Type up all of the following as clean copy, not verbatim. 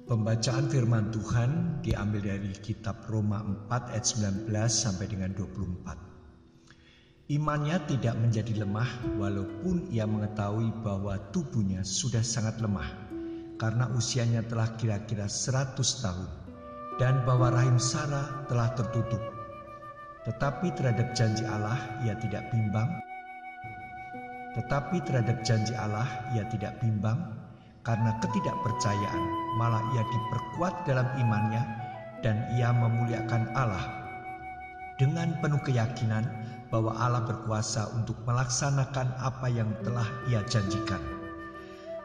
Pembacaan firman Tuhan diambil dari kitab Roma 4 ayat 19 sampai dengan 24. Imannya tidak menjadi lemah walaupun ia mengetahui bahwa tubuhnya sudah sangat lemah karena usianya telah kira-kira 100 tahun dan bahwa rahim Sarah telah tertutup. Tetapi terhadap janji Allah ia tidak bimbang karena ketidakpercayaan, malah ia diperkuat dalam imannya dan ia memuliakan Allah dengan penuh keyakinan bahwa Allah berkuasa untuk melaksanakan apa yang telah ia janjikan.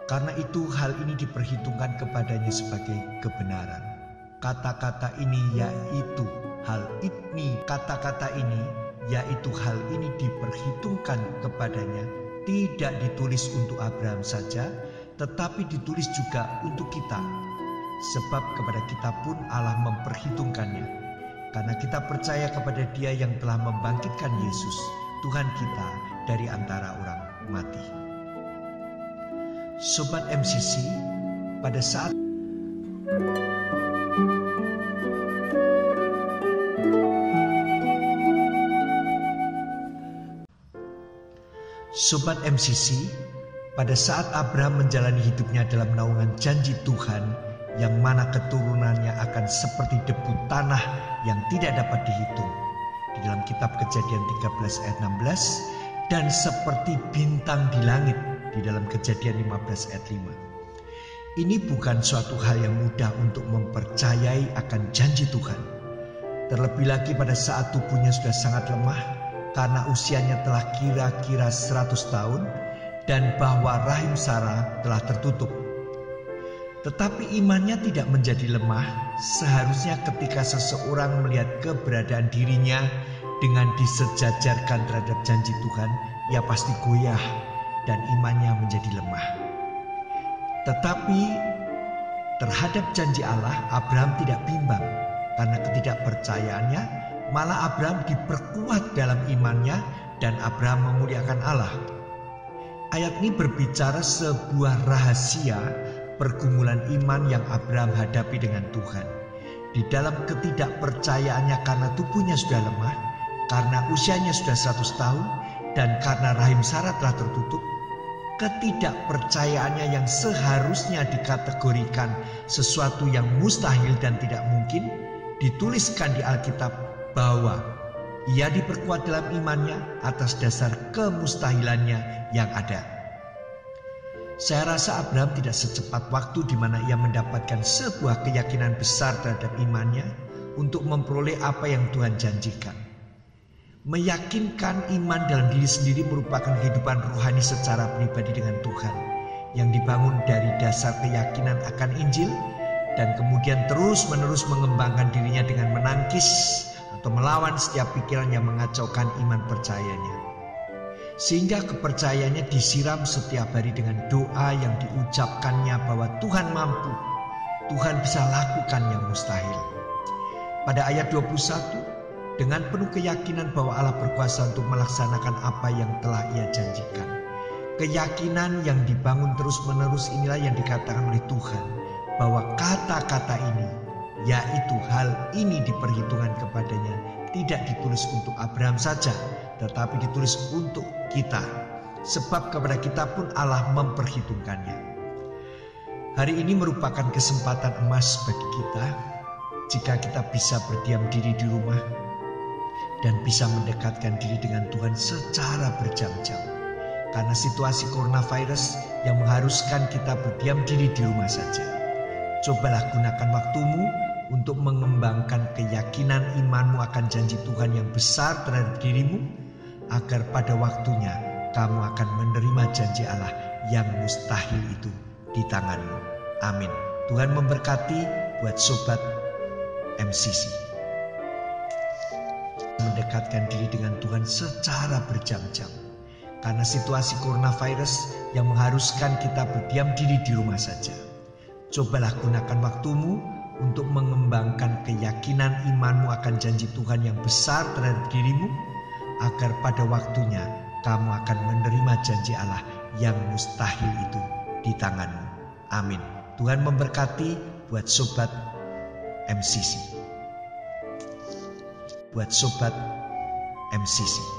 Karena itu hal ini diperhitungkan kepadanya sebagai kebenaran. Kata-kata ini yaitu hal ini diperhitungkan kepadanya tidak ditulis untuk Abraham saja, tetapi ditulis juga untuk kita. Sebab kepada kita pun Allah memperhitungkannya, karena kita percaya kepada Dia yang telah membangkitkan Yesus, Tuhan kita, dari antara orang mati. Sobat MCC, pada saat pada saat Abraham menjalani hidupnya dalam naungan janji Tuhan, yang mana keturunannya akan seperti debu tanah yang tidak dapat dihitung, di dalam kitab Kejadian 13 ayat 16, dan seperti bintang di langit, di dalam Kejadian 15 ayat 5. Ini bukan suatu hal yang mudah untuk mempercayai akan janji Tuhan. Terlebih lagi pada saat tubuhnya sudah sangat lemah karena usianya telah kira-kira 100 tahun dan bahwa rahim Sarah telah tertutup. Tetapi imannya tidak menjadi lemah. Seharusnya ketika seseorang melihat keberadaan dirinya dengan disejajarkan terhadap janji Tuhan, ia pasti goyah dan imannya menjadi lemah. Tetapi terhadap janji Allah, Abraham tidak bimbang karena ketidakpercayaannya, malah Abraham diperkuat dalam imannya dan Abraham memuliakan Allah. Ayat ini berbicara sebuah rahasia pergumulan iman yang Abraham hadapi dengan Tuhan. Di dalam ketidakpercayaannya karena tubuhnya sudah lemah, karena usianya sudah 100 tahun, dan karena rahim Sarah telah tertutup, ketidakpercayaannya yang seharusnya dikategorikan sesuatu yang mustahil dan tidak mungkin, dituliskan di Alkitab bahwa ia diperkuat dalam imannya atas dasar kemustahilannya yang ada. Saya rasa Abraham tidak secepat waktu di mana ia mendapatkan sebuah keyakinan besar terhadap imannya untuk memperoleh apa yang Tuhan janjikan. Meyakinkan iman dalam diri sendiri merupakan kehidupan rohani secara pribadi dengan Tuhan yang dibangun dari dasar keyakinan akan Injil dan kemudian terus-menerus mengembangkan dirinya dengan menangkis atau melawan setiap pikiran yang mengacaukan iman percayanya. Sehingga kepercayaannya disiram setiap hari dengan doa yang diucapkannya bahwa Tuhan mampu, Tuhan bisa lakukan yang mustahil. Pada ayat 21, dengan penuh keyakinan bahwa Allah berkuasa untuk melaksanakan apa yang telah ia janjikan. Keyakinan yang dibangun terus-menerus inilah yang dikatakan oleh Tuhan, bahwa kata-kata ini, yaitu hal ini diperhitungkan kepadanya, tidak ditulis untuk Abraham saja, tetapi ditulis untuk kita. Sebab kepada kita pun Allah memperhitungkannya. Hari ini merupakan kesempatan emas bagi kita jika kita bisa berdiam diri di rumah dan bisa mendekatkan diri dengan Tuhan secara berjam-jam. Karena situasi coronavirus yang mengharuskan kita berdiam diri di rumah saja. Cobalah gunakan waktumu untuk mengembangkan keyakinan imanmu akan janji Tuhan yang besar terhadap dirimu, agar pada waktunya kamu akan menerima janji Allah yang mustahil itu di tanganmu. Amin. Tuhan memberkati buat sobat MCC. Mendekatkan diri dengan Tuhan secara berjam-jam. Karena situasi coronavirus yang mengharuskan kita berdiam diri di rumah saja. Cobalah gunakan waktumu untuk mengembangkan keyakinan imanmu akan janji Tuhan yang besar terhadap dirimu, agar pada waktunya kamu akan menerima janji Allah yang mustahil itu di tanganmu. Amin. Tuhan memberkati buat Sobat MCC. Buat Sobat MCC.